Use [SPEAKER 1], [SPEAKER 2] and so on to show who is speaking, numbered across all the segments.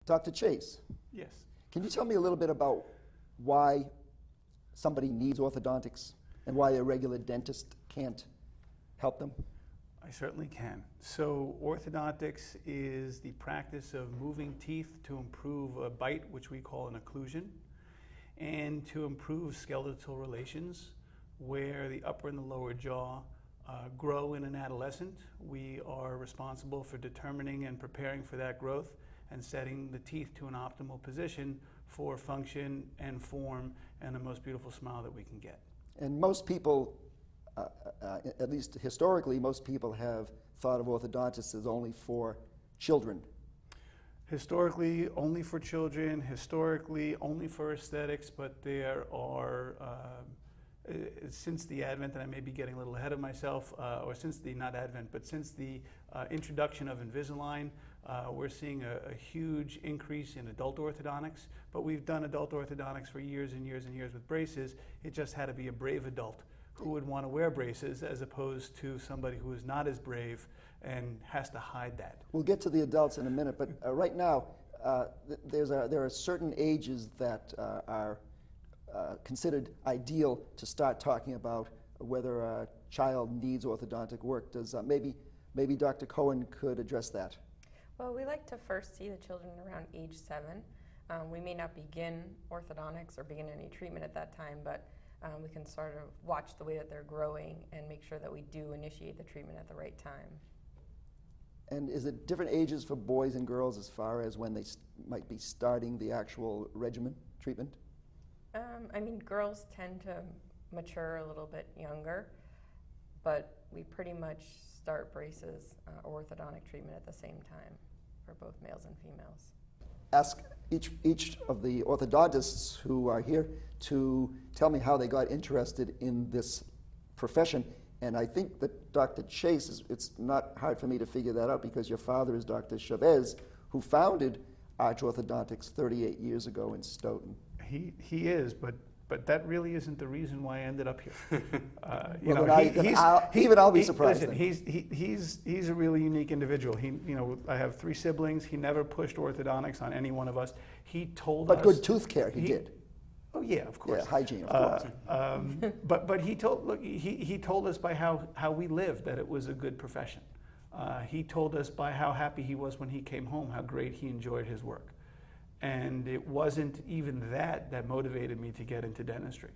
[SPEAKER 1] Dr. Chase,
[SPEAKER 2] Yes.
[SPEAKER 1] can you tell me a little bit about why somebody needs orthodontics and why a regular dentist can't help them?
[SPEAKER 2] I certainly can. So orthodontics is the practice of moving teeth to improve a bite, which we call an occlusion, and to improve skeletal relations where the upper and the lower jaw grow in an adolescent. We are responsible for determining and preparing for that growth and setting the teeth to an optimal position for function and form and the most beautiful smile that we can get.
[SPEAKER 1] And most people, at least historically, most people have thought of orthodontists as only for children.
[SPEAKER 2] Historically, only for children, historically, only for aesthetics, but there are, since the advent, and I may be getting a little ahead of myself, or since the, not advent, but since the introduction of Invisalign, we're seeing a huge increase in adult orthodontics, but we've done adult orthodontics for years and years and years with braces. It just had to be a brave adult who would want to wear braces as opposed to somebody who is not as brave and has to hide that.
[SPEAKER 1] We'll get to the adults in a minute, but right now, there are certain ages that are considered ideal to start talking about whether a child needs orthodontic work. Does maybe Dr. Cohen could address that?
[SPEAKER 3] Well, we like to first see the children around age 7. We may not begin orthodontics or begin any treatment at that time, but we can sort of watch the way that they're growing and make sure that we do initiate the treatment at the right time.
[SPEAKER 1] And is it different ages for boys and girls as far as when they might be starting the actual regimen treatment?
[SPEAKER 3] I mean, girls tend to mature a little bit younger, but we pretty much start braces or orthodontic treatment at the same time for both males and females.
[SPEAKER 1] Ask each of the orthodontists who are here to tell me how they got interested in this profession. And I think that Dr. Chase, it's not hard for me to figure that out because your father is Dr. Chavez, who founded Arch Orthodontics 38 years ago in Stoughton.
[SPEAKER 2] He is, but that really isn't the reason why I ended up here.
[SPEAKER 1] Even I'll be surprised.
[SPEAKER 2] Listen, he's a really unique individual. I have 3 siblings. He never pushed orthodontics on any one of us. He told us.
[SPEAKER 1] But good tooth care, he did.
[SPEAKER 2] Oh yeah, of course.
[SPEAKER 1] Yeah, hygiene, of course.
[SPEAKER 2] But he told us by how we lived that it was a good profession. He told us by how happy he was when he came home, how great he enjoyed his work. And it wasn't even that motivated me to get into dentistry.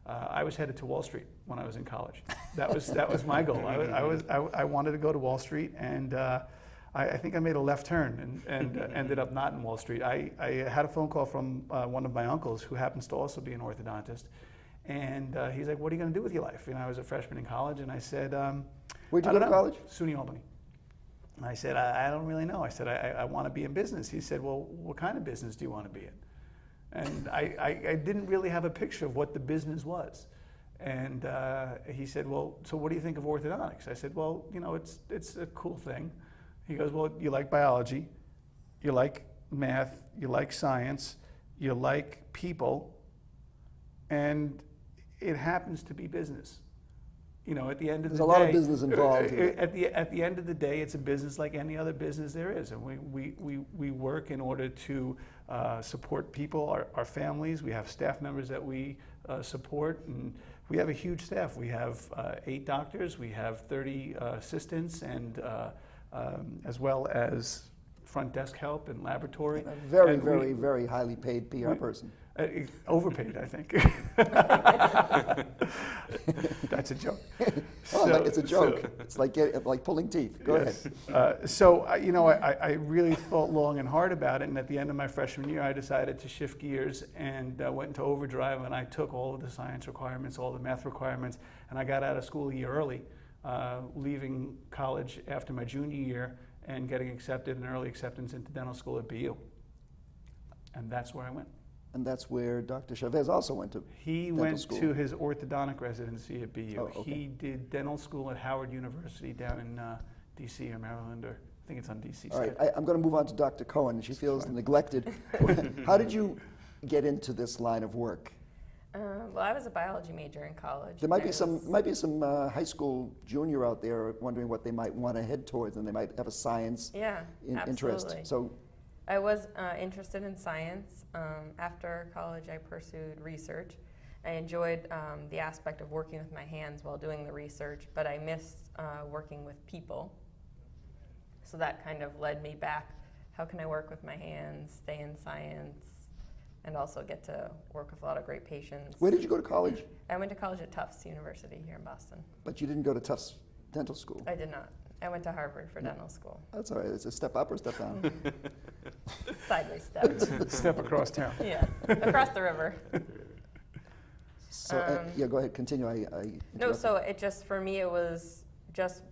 [SPEAKER 2] I was headed to Wall Street when I was in college. That was my goal. I wanted to go to Wall Street, and I think I made a left turn and ended up not in Wall Street. I had a phone call from one of my uncles who happens to also be an orthodontist, and he's like, "What are you going to do with your life?" I was a freshman in college, and I said,
[SPEAKER 1] "Where'd you go to college?"
[SPEAKER 2] SUNY Albany. And I said, I don't really know. I said, I want to be in business. He said, well, what kind of business do you want to be in? And I didn't really have a picture of what the business was. And he said, well, so what do you think of orthodontics? I said, well, it's a cool thing. He goes, well, you like biology, you like math, you like science, you like people, and it happens to be business. At the end of the day,
[SPEAKER 1] there's a lot of business involved.
[SPEAKER 2] At the end of the day, it's a business like any other business there is, and we work in order to support people, our families. We have staff members that we support, and we have a huge staff. We have 8 doctors, we have 30 assistants, and as well as front desk help and laboratory.
[SPEAKER 1] A very, very highly paid PR person.
[SPEAKER 2] Overpaid, I think. That's a joke.
[SPEAKER 1] It's a joke. It's like pulling teeth. Go ahead.
[SPEAKER 2] I really thought long and hard about it, and at the end of my freshman year, I decided to shift gears and went into overdrive, and I took all of the science requirements, all the math requirements, and I got out of school a year early, leaving college after my junior year and getting accepted, an early acceptance into dental school at BU. And that's where I went.
[SPEAKER 1] And that's where Dr. Chavez also went to.
[SPEAKER 2] He went to his orthodontic residency at BU.
[SPEAKER 1] Oh, okay.
[SPEAKER 2] He did dental school at Howard University down in D.C. or Maryland, or I think it's on D.C.
[SPEAKER 1] All right, I'm going to move on to Dr. Cohen. She feels neglected. How did you get into this line of work?
[SPEAKER 3] Well, I was a biology major in college.
[SPEAKER 1] There might be some high school junior out there wondering what they might want to head towards, and they might have a science interest. So
[SPEAKER 3] I was interested in science. After college, I pursued research. I enjoyed the aspect of working with my hands while doing the research, but I missed working with people. So that kind of led me back. How can I work with my hands, stay in science, and also get to work with a lot of great patients?
[SPEAKER 1] Where did you go to college?
[SPEAKER 3] I went to college at Tufts University here in Boston.
[SPEAKER 1] But you didn't go to Tufts Dental School.
[SPEAKER 3] I did not. I went to Harvard for dental school.
[SPEAKER 1] That's all right. It's a step up or step down?
[SPEAKER 3] Sideways step.
[SPEAKER 2] Step across town.
[SPEAKER 3] Yeah, across the river.
[SPEAKER 1] So, yeah, go ahead, continue. I
[SPEAKER 3] No,
[SPEAKER 1] interrupted.
[SPEAKER 3] so it just, for me, it was just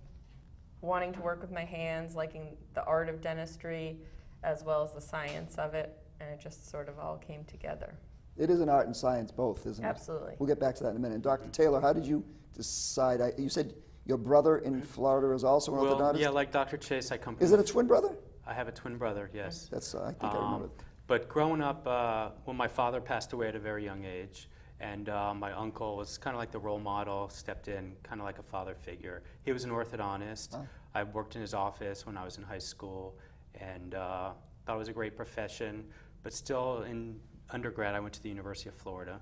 [SPEAKER 3] wanting to work with my hands, liking the art of dentistry, as well as the science of it, and it just sort of all came together.
[SPEAKER 1] It is an art and science both, isn't it?
[SPEAKER 3] Absolutely.
[SPEAKER 1] We'll get back to that in a minute. And Dr. Taylor, how did you decide? You said your brother in Florida is also an
[SPEAKER 4] Well,
[SPEAKER 1] orthodontist?
[SPEAKER 4] yeah, like Dr. Chase, I come
[SPEAKER 1] Is
[SPEAKER 4] from
[SPEAKER 1] it a twin brother?
[SPEAKER 4] I have a twin brother, yes.
[SPEAKER 1] That's, I think I remember.
[SPEAKER 4] But growing up, well, my father passed away at a very young age, and my uncle was kind of like the role model, stepped in, kind of like a father figure. He was an orthodontist.
[SPEAKER 1] Oh.
[SPEAKER 4] I worked in his office when I was in high school, and thought it was a great profession. But still, in undergrad, I went to the University of Florida.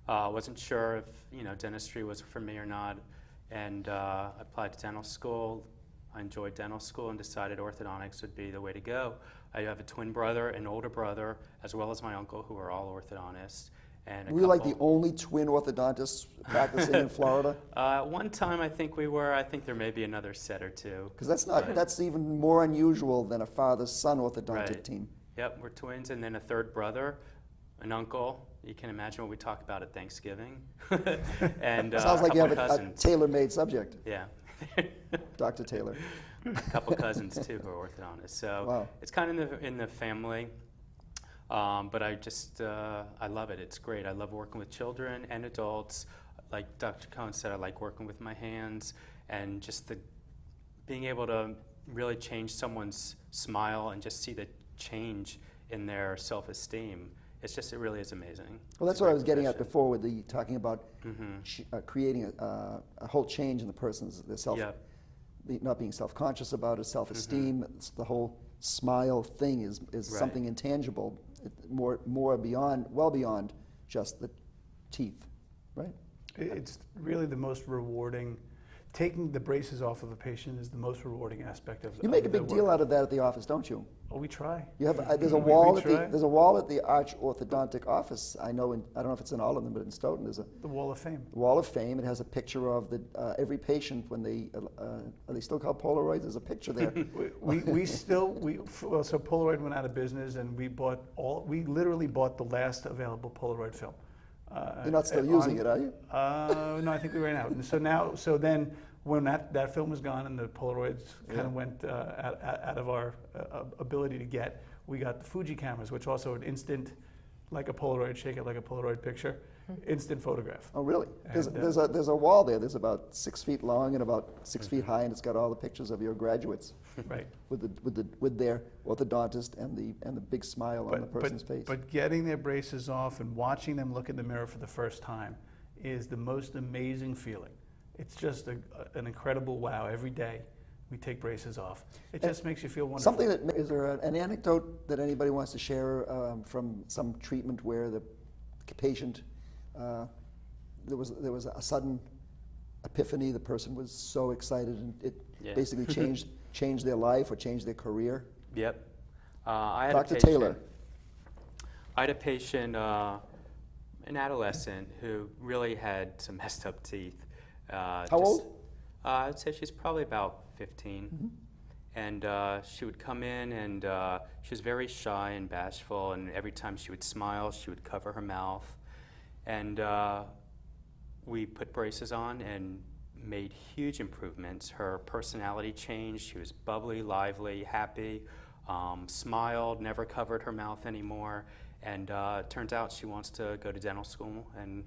[SPEAKER 4] Wasn't sure if dentistry was for me or not, and applied to dental school. I enjoyed dental school and decided orthodontics would be the way to go. I have a twin brother, an older brother, as well as my uncle, who are all orthodontists. And
[SPEAKER 1] Were you like the only twin orthodontists practicing in Florida?
[SPEAKER 4] One time I think we were. I think there may be another set or two.
[SPEAKER 1] Because that's even more unusual than a father-son orthodontic
[SPEAKER 4] Right.
[SPEAKER 1] team.
[SPEAKER 4] Yep, we're twins, and then a third brother, an uncle. You can imagine what we talk about at Thanksgiving. And
[SPEAKER 1] Sounds like you have a
[SPEAKER 4] cousins.
[SPEAKER 1] tailor-made subject,
[SPEAKER 4] Yeah.
[SPEAKER 1] Dr. Taylor.
[SPEAKER 4] A couple cousins too who are orthodontists. So
[SPEAKER 1] Wow.
[SPEAKER 4] it's kind of in the family. But I just I love it. It's great. I love working with children and adults. Like Dr. Cohen said, I like working with my hands, and just being able to really change someone's smile and just see the change in their self-esteem. It really is amazing.
[SPEAKER 1] Well, that's
[SPEAKER 4] It's a
[SPEAKER 1] what I
[SPEAKER 4] great
[SPEAKER 1] was getting at
[SPEAKER 4] profession.
[SPEAKER 1] before with the talking about
[SPEAKER 4] Mhm.
[SPEAKER 1] creating a whole change in the person's
[SPEAKER 4] Yep.
[SPEAKER 1] not being self-conscious about it, self-esteem. It's the whole smile thing is
[SPEAKER 4] Right.
[SPEAKER 1] something intangible, more beyond, well beyond just the teeth, right?
[SPEAKER 2] It's really the most rewarding. Taking the braces off of a patient is the most rewarding aspect of.
[SPEAKER 1] You make a
[SPEAKER 2] of the
[SPEAKER 1] big deal
[SPEAKER 2] work.
[SPEAKER 1] out of that at the office, don't you?
[SPEAKER 2] Oh, we try.
[SPEAKER 1] You have there's a
[SPEAKER 2] We
[SPEAKER 1] wall
[SPEAKER 2] try.
[SPEAKER 1] there's a wall at the Arch Orthodontic office. I know, I don't know if it's in all of them, but in Stoughton there's a
[SPEAKER 2] The Wall of Fame.
[SPEAKER 1] Wall of Fame. It has a picture of every patient when they are they still called Polaroids? There's a picture there.
[SPEAKER 2] So Polaroid went out of business, and we literally bought the last available Polaroid film.
[SPEAKER 1] You're not still using it, are you?
[SPEAKER 2] No, I think we ran out. And so then when that film was gone and the Polaroids kind of went out of our ability to get, we got the Fuji cameras, which also an instant, like a Polaroid, shake it like a Polaroid picture, instant photograph.
[SPEAKER 1] Oh, really?
[SPEAKER 2] And,
[SPEAKER 1] There's a wall there. There's about 6 feet long and about 6 feet high, and it's got all the pictures of your graduates
[SPEAKER 2] Right.
[SPEAKER 1] with their orthodontist and the big smile on the person's face.
[SPEAKER 2] But getting their braces off and watching them look in the mirror for the first time is the most amazing feeling. It's just an incredible wow. Every day we take braces off. It just makes you feel wonderful.
[SPEAKER 1] Is there an anecdote that anybody wants to share from some treatment where the patient there was a sudden epiphany? The person was so excited and it
[SPEAKER 4] Yeah.
[SPEAKER 1] basically changed their life or changed their career.
[SPEAKER 4] Yep. I had
[SPEAKER 1] Dr.
[SPEAKER 4] a patient,
[SPEAKER 1] Taylor.
[SPEAKER 4] I had a patient, an adolescent, who really had some messed up teeth.
[SPEAKER 1] How old?
[SPEAKER 4] I'd say she's probably about 15. And she would come in, and she was very shy and bashful, and every time she would smile, she would cover her mouth. And we put braces on and made huge improvements. Her personality changed. She was bubbly, lively, happy, smiled, never covered her mouth anymore. And it turns out she wants to go to dental school and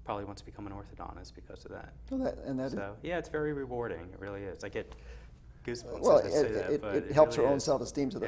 [SPEAKER 4] probably wants to become an orthodontist because of that. So, yeah, it's very rewarding. It really is. I get goosebumps
[SPEAKER 1] Well,
[SPEAKER 4] as I say that. but
[SPEAKER 1] it helps her
[SPEAKER 4] really
[SPEAKER 1] own
[SPEAKER 4] is.
[SPEAKER 1] self-esteem to that.